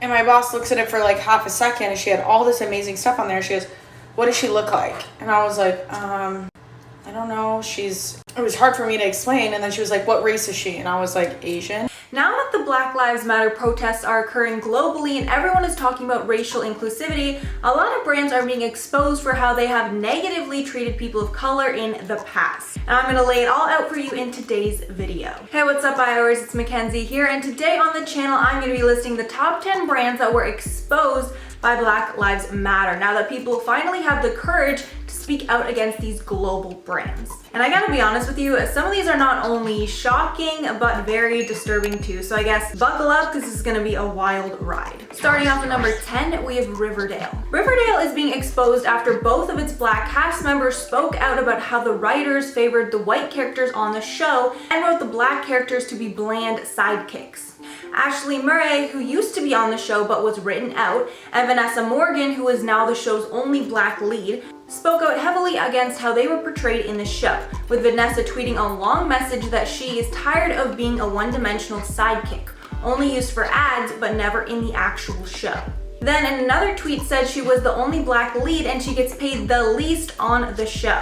And my boss looks at it for like half a second and she had all this amazing stuff on there. She goes, what does she look like? And I was like, I don't know. It was hard for me to explain. And then she was like, what race is she? And I was like, Asian. Now that the Black Lives Matter protests are occurring globally and everyone is talking about racial inclusivity, a lot of brands are being exposed for how they have negatively treated people of color in the past. And I'm gonna lay it all out for you in today's video. Hey, what's up, IOers? It's Mackenzie here, and today on the channel, I'm gonna be listing the top 10 brands that were exposed by Black Lives Matter, now that people finally have the courage to speak out against these global brands. And I gotta be honest with you, some of these are not only shocking, but very disturbing too. So I guess buckle up, because this is gonna be a wild ride. Starting off at number 10, we have Riverdale. Riverdale is being exposed after both of its Black cast members spoke out about how the writers favored the white characters on the show and wrote the Black characters to be bland sidekicks. Ashley Murray, who used to be on the show but was written out, and Vanessa Morgan, who is now the show's only Black lead, spoke out heavily against how they were portrayed in the show, with Vanessa tweeting a long message that she is tired of being a one-dimensional sidekick, only used for ads but never in the actual show. Then in another tweet said she was the only Black lead and she gets paid the least on the show.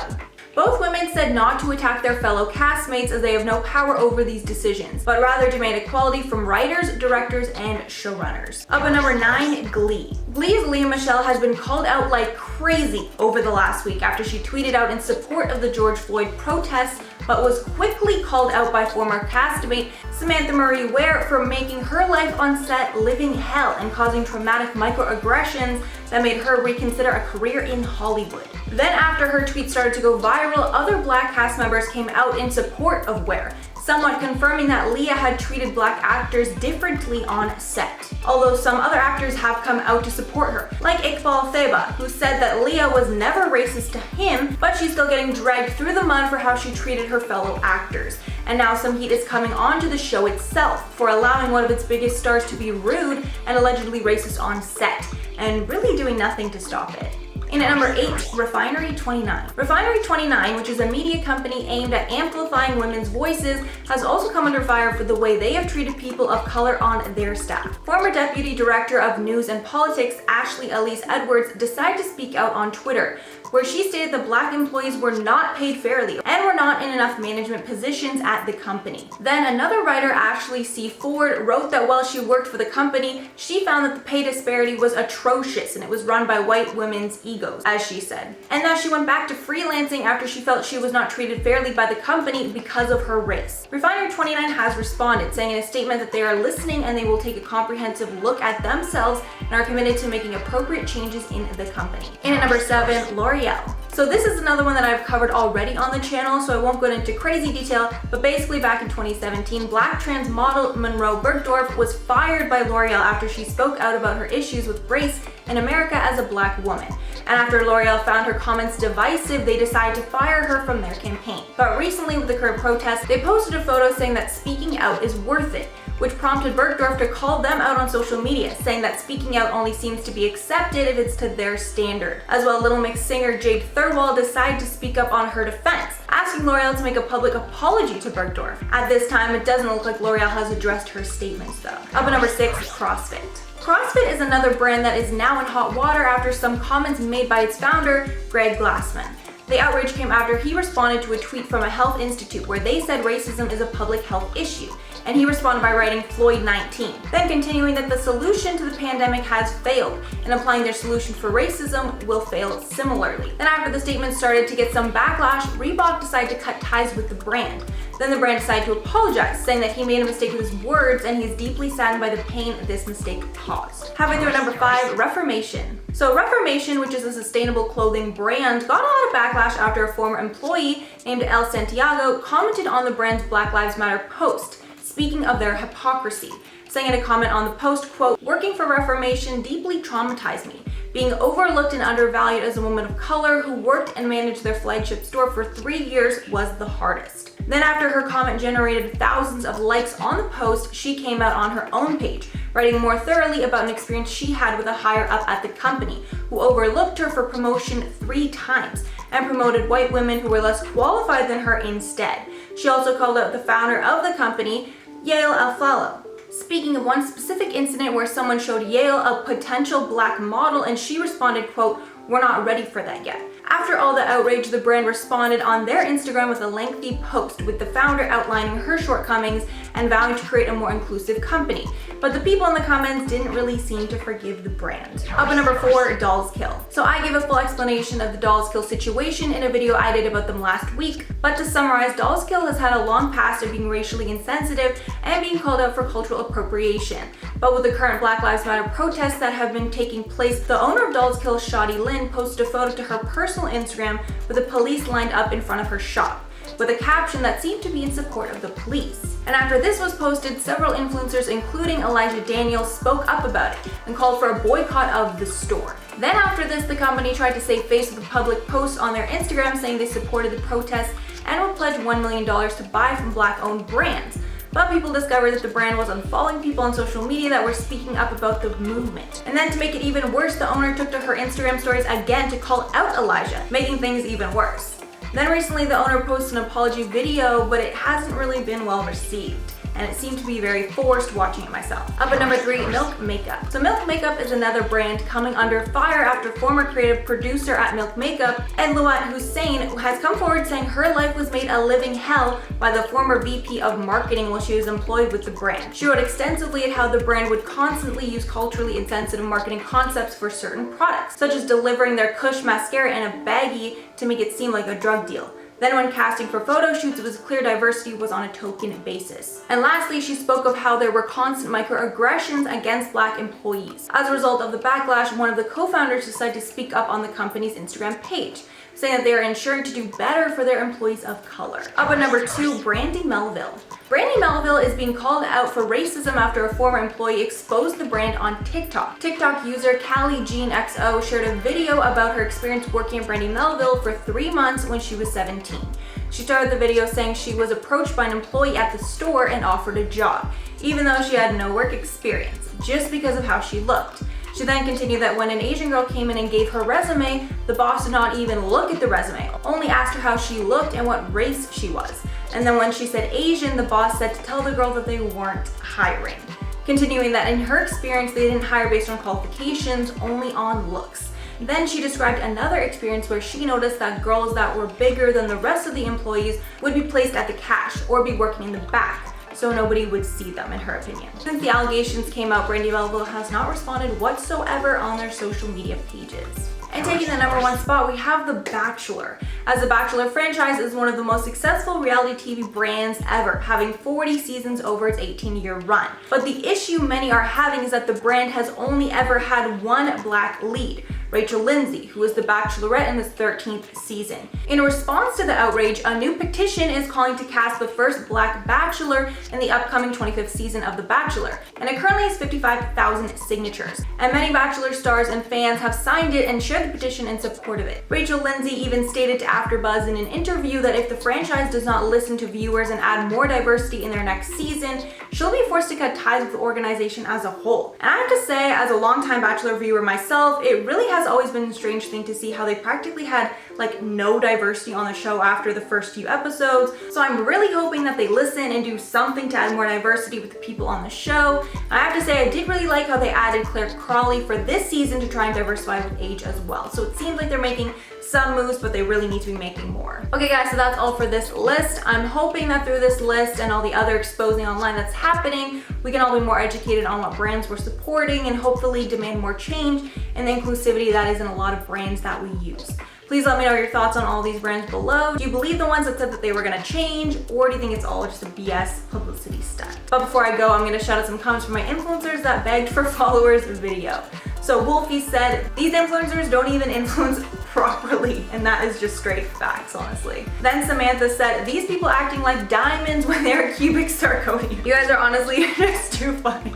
Both women said not to attack their fellow castmates as they have no power over these decisions, but rather demand equality from writers, directors, and showrunners. Up at number 9, Glee. Glee's Lea Michele has been called out like crazy over the last week after she tweeted out in support of the George Floyd protests, but was quickly called out by former castmate Samantha Marie Ware for making her life on set living hell and causing traumatic microaggressions that made her reconsider a career in Hollywood. Then after her tweet started to go viral, other Black cast members came out in support of Ware, somewhat confirming that Lea had treated Black actors differently on set. Although some other actors have come out to support her, like Iqbal Theba, who said that Lea was never racist to him, but she's still getting dragged through the mud for how she treated her fellow actors. And now some heat is coming onto the show itself for allowing one of its biggest stars to be rude and allegedly racist on set, and really doing nothing to stop it. In at number 8, Refinery 29. Refinery 29, which is a media company aimed at amplifying women's voices, has also come under fire for the way they have treated people of color on their staff. Former Deputy Director of News and Politics, Ashley Elise Edwards, decided to speak out on Twitter, where she stated that Black employees were not paid fairly and were not in enough management positions at the company. Then another writer, Ashley C. Ford, wrote that while she worked for the company, she found that the pay disparity was atrocious and it was run by white women's egos, as she said. And that she went back to freelancing after she felt she was not treated fairly by the company because of her race. Refinery 29 has responded, saying in a statement that they are listening and they will take a comprehensive look at themselves and are committed to making appropriate changes in the company. In at number 7, L'Oreal. So this is another one that I've covered already on the channel, so I won't go into crazy detail, but basically back in 2017, Black trans model Monroe Bergdorf was fired by L'Oreal after she spoke out about her issues with race in America as a Black woman. And after L'Oreal found her comments divisive, they decided to fire her from their campaign. But recently, with the current protests, they posted a photo saying that speaking out is worth it, which prompted Bergdorf to call them out on social media, saying that speaking out only seems to be accepted if it's to their standard. As well, Little Mix singer Jade Thirlwall decided to speak up on her defense, asking L'Oreal to make a public apology to Bergdorf. At this time, it doesn't look like L'Oreal has addressed her statements though. Up at number 6, CrossFit. CrossFit is another brand that is now in hot water after some comments made by its founder, Greg Glassman. The outrage came after he responded to a tweet from a health institute where they said racism is a public health issue, and he responded by writing Floyd 19, then continuing that the solution to the pandemic has failed, and implying their solution for racism will fail similarly. Then after the statement started to get some backlash, Reebok decided to cut ties with the brand. Then the brand decided to apologize, saying that he made a mistake with his words and he's deeply saddened by the pain this mistake caused. Halfway through at number 5, Reformation. So Reformation, which is a sustainable clothing brand, got a lot of backlash after a former employee named El Santiago commented on the brand's Black Lives Matter post, speaking of their hypocrisy, saying in a comment on the post, quote, "Working for Reformation deeply traumatized me. Being overlooked and undervalued as a woman of color who worked and managed their flagship store for 3 years was the hardest." Then after her comment generated thousands of likes on the post, she came out on her own page, writing more thoroughly about an experience she had with a higher up at the company, who overlooked her for promotion 3 times and promoted white women who were less qualified than her instead. She also called out the founder of the company, Yael Alfalo, Speaking of one specific incident where someone showed Yale a potential black model and she responded, quote, "We're not ready for that yet." After all the outrage, the brand responded on their Instagram with a lengthy post with the founder outlining her shortcomings and vowing to create a more inclusive company. But the people in the comments didn't really seem to forgive the brand. Up at number 4, Dolls Kill. So I gave a full explanation of the Dolls Kill situation in a video I did about them last week, but to summarize, Dolls Kill has had a long past of being racially insensitive and being called out for cultural appropriation. But with the current Black Lives Matter protests that have been taking place, the owner of Dolls Kill, Shadi Lynn, posted a photo to her personal Instagram with the police lined up in front of her shop, with a caption that seemed to be in support of the police. And after this was posted, several influencers, including Elijah Daniels, spoke up about it and called for a boycott of the store. Then after this, the company tried to save face with a public post on their Instagram saying they supported the protests and would pledge $1 million to buy from Black-owned brands. But people discovered that the brand was unfollowing people on social media that were speaking up about the movement. And then to make it even worse, the owner took to her Instagram stories again to call out Elijah, making things even worse. Then recently the owner posted an apology video, but it hasn't really been well received, and it seemed to be very forced watching it myself. Up at number 3, Milk Makeup. So Milk Makeup is another brand coming under fire after former creative producer at Milk Makeup, Ed Luat Hussein, has come forward saying her life was made a living hell by the former VP of marketing while she was employed with the brand. She wrote extensively at how the brand would constantly use culturally insensitive marketing concepts for certain products, such as delivering their Kush mascara in a baggie to make it seem like a drug deal. Then when casting for photo shoots, it was clear diversity was on a token basis. And lastly, she spoke of how there were constant microaggressions against Black employees. As a result of the backlash, one of the co-founders decided to speak up on the company's Instagram page, saying that they are ensuring to do better for their employees of color. Up at number 2, Brandy Melville. Brandy Melville is being called out for racism after a former employee exposed the brand on TikTok. TikTok user Callie Jean XO shared a video about her experience working at Brandy Melville for 3 months when she was 17. She started the video saying she was approached by an employee at the store and offered a job, even though she had no work experience, just because of how she looked. She then continued that when an Asian girl came in and gave her resume, the boss did not even look at the resume, only asked her how she looked and what race she was. And then when she said Asian, the boss said to tell the girl that they weren't hiring. Continuing that in her experience, they didn't hire based on qualifications, only on looks. Then she described another experience where she noticed that girls that were bigger than the rest of the employees would be placed at the cash or be working in the back, so nobody would see them, in her opinion. Since the allegations came out, Brandy Melville has not responded whatsoever on their social media pages. And taking the number 1 spot, we have The Bachelor. As the Bachelor franchise is one of the most successful reality TV brands ever, having 40 seasons over its 18-year run. But the issue many are having is that the brand has only ever had one Black lead, Rachel Lindsay, who is the Bachelorette in this 13th season. In response to the outrage, a new petition is calling to cast the first Black Bachelor in the upcoming 25th season of The Bachelor, and it currently has 55,000 signatures. And many Bachelor stars and fans have signed it and shared the petition in support of it. Rachel Lindsay even stated to AfterBuzz in an interview that if the franchise does not listen to viewers and add more diversity in their next season, she'll be forced to cut ties with the organization as a whole. And I have to say, as a longtime Bachelor viewer myself, it really has always been a strange thing to see how they practically had like no diversity on the show after the first few episodes. So I'm really hoping that they listen and do something to add more diversity with the people on the show. I have to say I did really like how they added Claire Crawley for this season to try and diversify with age as well. So it seems like they're making some moves, but they really need to be making more. Okay guys, so that's all for this list. I'm hoping that through this list and all the other exposing online that's happening, we can all be more educated on what brands we're supporting and hopefully demand more change and the inclusivity that is in a lot of brands that we use. Please let me know your thoughts on all these brands below. Do you believe the ones that said that they were gonna change, or do you think it's all just a BS publicity stunt? But before I go, I'm gonna shout out some comments from my influencers that begged for followers video. So Wolfie said, these influencers don't even influence properly, and that is just straight facts, honestly. Then Samantha said, these people acting like diamonds when they're cubic zirconia. You guys are honestly just too funny.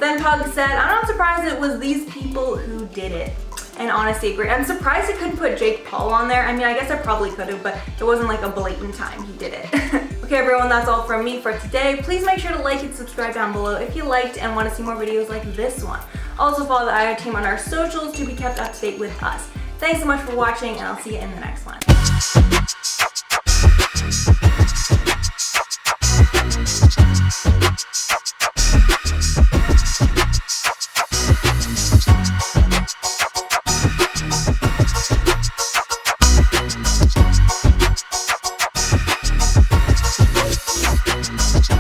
Then Pug said, I'm not surprised it was these people who did it. And honestly, agree. I'm surprised I couldn't put Jake Paul on there. I mean, I guess I probably could have, but it wasn't like a blatant time he did it. Okay, everyone, that's all from me for today. Please make sure to like and subscribe down below if you liked and want to see more videos like this one. Also follow the IO team on our socials to be kept up to date with us. Thanks so much for watching, and I'll see you in the next one.